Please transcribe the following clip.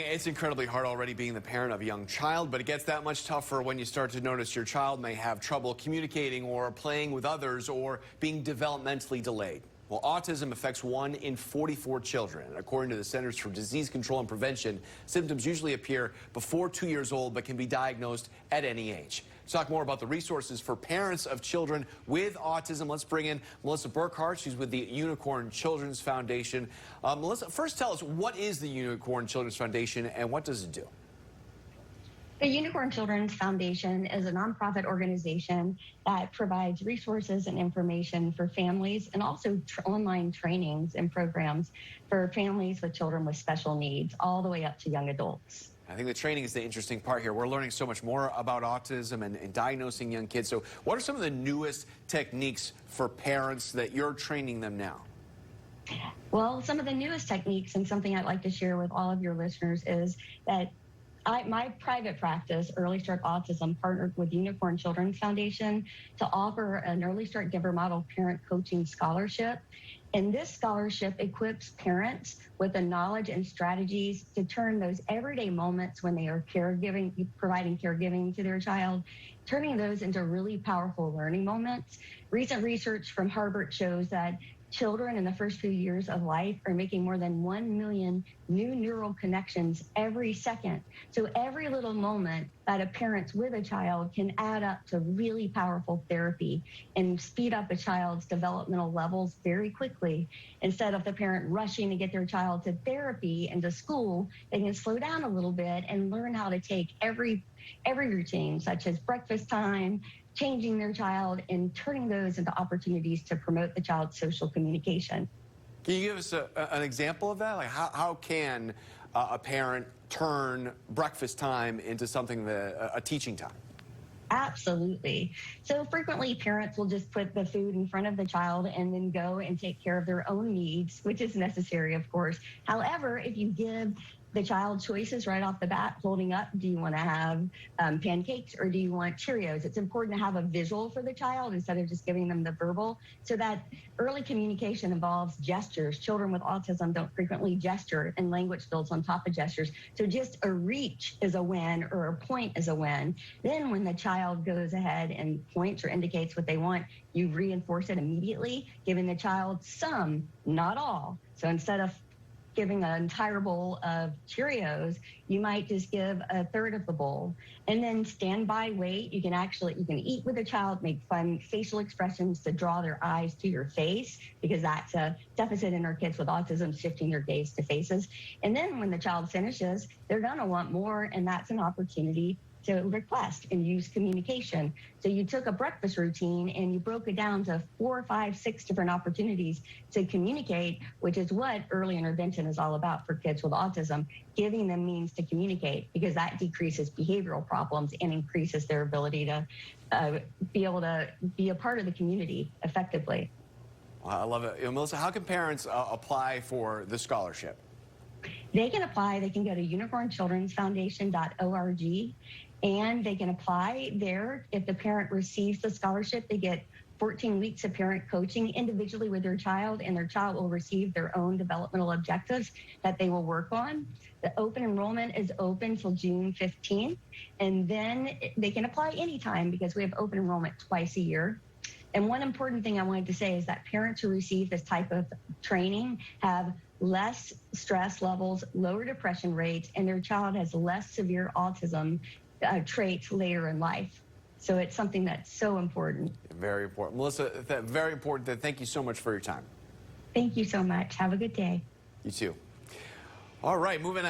It's incredibly hard already being the parent of a young child, but it gets that much tougher when you start to notice your child may have trouble communicating or playing with others or being developmentally delayed. Well, autism affects 1 in 44 children. And according to the Centers for Disease Control and Prevention, symptoms usually appear before 2 years old but can be diagnosed at any age. To talk more about the resources for parents of children with autism, let's bring in Melissa Burkhardt. She's with the Unicorn Children's Foundation. Melissa, first tell us, what is the Unicorn Children's Foundation and what does it do? The Unicorn Children's Foundation is a nonprofit organization that provides resources and information for families and also online trainings and programs for families with children with special needs, all the way up to young adults. I think the training is the interesting part here. We're learning so much more about autism and diagnosing young kids. So what are some of the newest techniques for parents that you're training them now? Well, some of the newest techniques and something I'd like to share with all of your listeners is that my private practice, Early Start Autism, partnered with Unicorn Children's Foundation to offer an Early Start Giver Model Parent Coaching Scholarship. And this scholarship equips parents with the knowledge and strategies to turn those everyday moments when they are providing caregiving to their child, turning those into really powerful learning moments. Recent research from Harvard shows that children in the first few years of life are making more than 1 million new neural connections every second. So every little moment that a parent's with a child can add up to really powerful therapy and speed up a child's developmental levels very quickly. Instead of the parent rushing to get their child to therapy and to school, they can slow down a little bit and learn how to take every routine, such as breakfast time, changing their child, and turning those into opportunities to promote the child's social communication. Can you give us an example of that? Like how can a parent turn breakfast time into something, a teaching time? Absolutely. So frequently parents will just put the food in front of the child and then go and take care of their own needs, which is necessary, of course. However, if you give the child choices right off the bat, holding up, do you want to have pancakes or do you want Cheerios? It's important to have a visual for the child instead of just giving them the verbal. So that early communication involves gestures. Children with autism don't frequently gesture, and language builds on top of gestures. So just a reach is a win, or a point is a win. Then when the child goes ahead and points or indicates what they want, you reinforce it immediately, giving the child some, not all. So instead of giving an entire bowl of Cheerios, you might just give a third of the bowl. And then stand by, wait. You can eat with a child, make fun facial expressions to draw their eyes to your face, because that's a deficit in our kids with autism, shifting their gaze to faces. And then when the child finishes, they're gonna want more, and that's an opportunity to request and use communication. So you took a breakfast routine and you broke it down to 4, 5, 6 different opportunities to communicate, which is what early intervention is all about for kids with autism, giving them means to communicate, because that decreases behavioral problems and increases their ability to be able to be a part of the community effectively. I love it. Melissa, how can parents apply for the scholarship? They can apply. They can go to unicornchildrensfoundation.org, and they can apply there. If the parent receives the scholarship, they get 14 weeks of parent coaching individually with their child, and their child will receive their own developmental objectives that they will work on. The open enrollment is open till June 15th, and then they can apply anytime because we have open enrollment twice a year. And one important thing I wanted to say is that parents who receive this type of training have less stress levels, lower depression rates, and their child has less severe autism traits later in life. So it's something that's so important. Very important. Melissa, very important. Thank you so much for your time. Thank you so much. Have a good day. You too. All right, moving ahead.